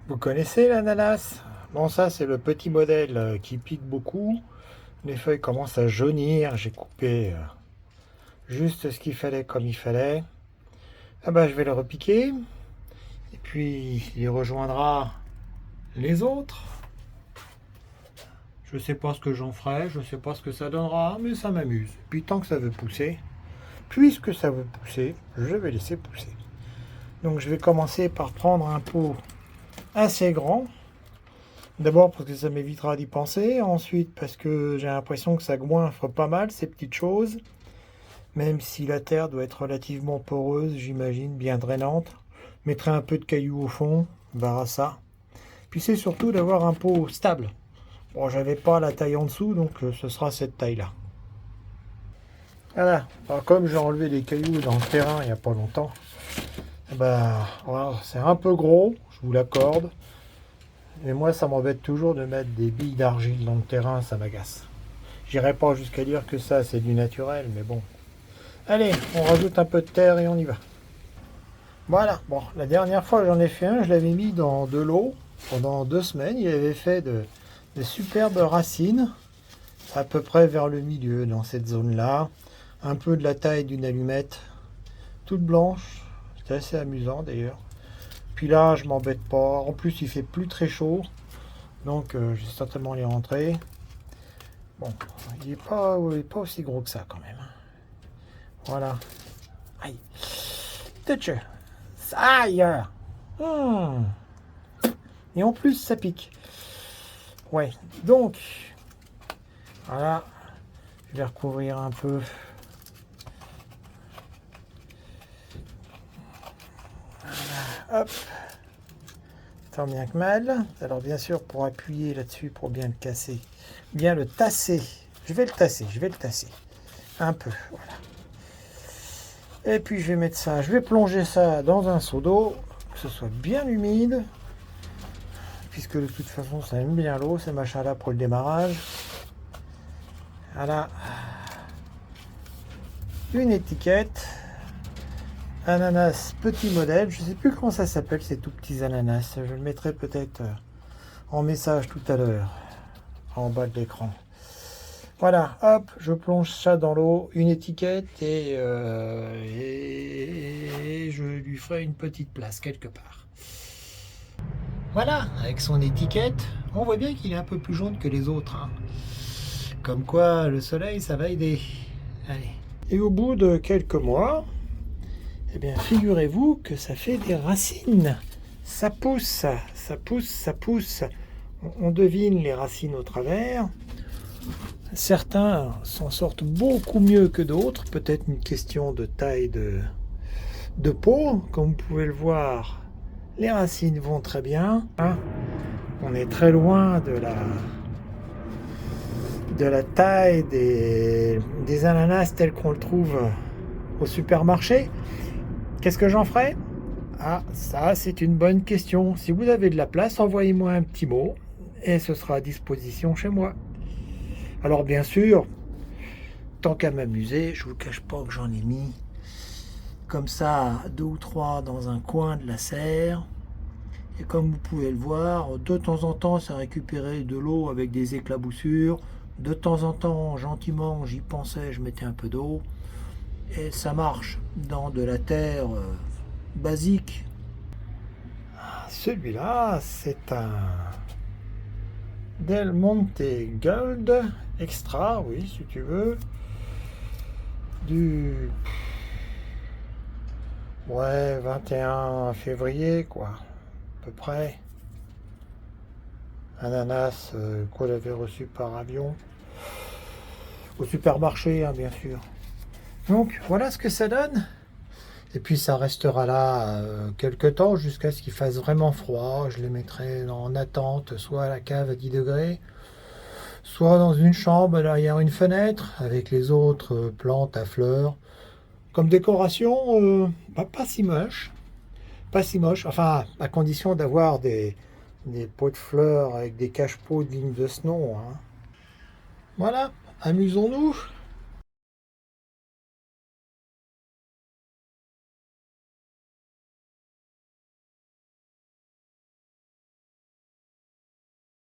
Vous connaissez l'ananas? Bon, ça c'est le petit modèle qui pique beaucoup. Les feuilles commencent à jaunir. J'ai coupé juste ce qu'il fallait comme il fallait. Ah bah je vais le repiquer. Et puis il rejoindra les autres. Je sais pas ce que j'en ferai, je sais pas ce que ça donnera, mais ça m'amuse. Puis tant que ça veut pousser, puisque ça veut pousser, je vais laisser pousser. Donc je vais commencer par prendre un pot assez grand. D'abord parce que ça m'évitera d'y penser, ensuite parce que j'ai l'impression que ça goinfre pas mal ces petites choses, même si la terre doit être relativement poreuse, j'imagine, bien drainante. Je mettrai un peu de cailloux au fond, on verra ça. Puis c'est surtout d'avoir un pot stable. Bon, j'avais pas la taille en dessous, donc ce sera cette taille-là. Voilà, alors, comme j'ai enlevé les cailloux dans le terrain il n'y a pas longtemps, bah, voilà, c'est un peu gros, je vous l'accorde. Mais moi, ça m'embête toujours de mettre des billes d'argile dans le terrain, ça m'agace. J'irai pas jusqu'à dire que ça, c'est du naturel, mais bon. Allez, on rajoute un peu de terre et on y va. Voilà, bon, la dernière fois j'en ai fait un, je l'avais mis dans de l'eau pendant 2 semaines. Il avait fait de superbes racines, à peu près vers le milieu, dans cette zone-là. Un peu de la taille d'une allumette, toute blanche. C'était assez amusant d'ailleurs. Puis là, je m'embête pas. En plus, il fait plus très chaud. Donc, je vais certainement les rentrer. Bon, il est pas aussi gros que ça quand même. Voilà. Aïe. Touch. Aïe. Hmm. Et en plus, ça pique. Ouais. Donc, voilà. Je vais recouvrir un peu. Voilà. Hop. Tant bien que mal. Alors, bien sûr, pour appuyer là-dessus, pour bien le casser, bien le tasser. Je vais le tasser. Un peu. Voilà. Et puis je vais mettre ça, je vais plonger ça dans un seau d'eau, que ce soit bien humide, puisque de toute façon ça aime bien l'eau, ces machins-là pour le démarrage. Voilà. Une étiquette. Ananas petit modèle. Je ne sais plus comment ça s'appelle ces tout petits ananas. Je le mettrai peut-être en message tout à l'heure, en bas de l'écran. Voilà, hop, je plonge ça dans l'eau, une étiquette et je lui ferai une petite place quelque part. Voilà, avec son étiquette, on voit bien qu'il est un peu plus jaune que les autres, hein. Comme quoi, le soleil, ça va aider. Allez. Et au bout de quelques mois, eh bien, figurez-vous que ça fait des racines. Ça pousse, ça pousse, ça pousse. On devine les racines au travers. Certains s'en sortent beaucoup mieux que d'autres, peut-être une question de taille de peau. Comme vous pouvez le voir, les racines vont très bien, hein. On est très loin de la taille des ananas tels qu'on le trouve au supermarché. Qu'est-ce que j'en ferai? Ah, ça c'est une bonne question. Si vous avez de la place, envoyez-moi un petit mot et ce sera à disposition chez moi. Alors bien sûr, tant qu'à m'amuser, je vous cache pas que j'en ai mis comme ça 2 ou 3 dans un coin de la serre. Et comme vous pouvez le voir, de temps en temps, ça récupérait de l'eau avec des éclaboussures. De temps en temps, gentiment, j'y pensais, je mettais un peu d'eau. Et ça marche dans de la terre basique. Celui-là, c'est un Del Monte Gold Extra, oui, si tu veux. Du 21 février, quoi, à peu près. Ananas qu'on avait reçu par avion. Au supermarché, hein, bien sûr. Donc, voilà ce que ça donne. Et puis, ça restera là quelques temps jusqu'à ce qu'il fasse vraiment froid. Je les mettrai en attente, soit à la cave à 10 degrés, soit dans une chambre derrière une fenêtre, avec les autres plantes à fleurs. Comme décoration, pas si moche. Pas si moche, enfin, à condition d'avoir des pots de fleurs avec des cache-pots dignes de ce nom, hein. Voilà, amusons-nous.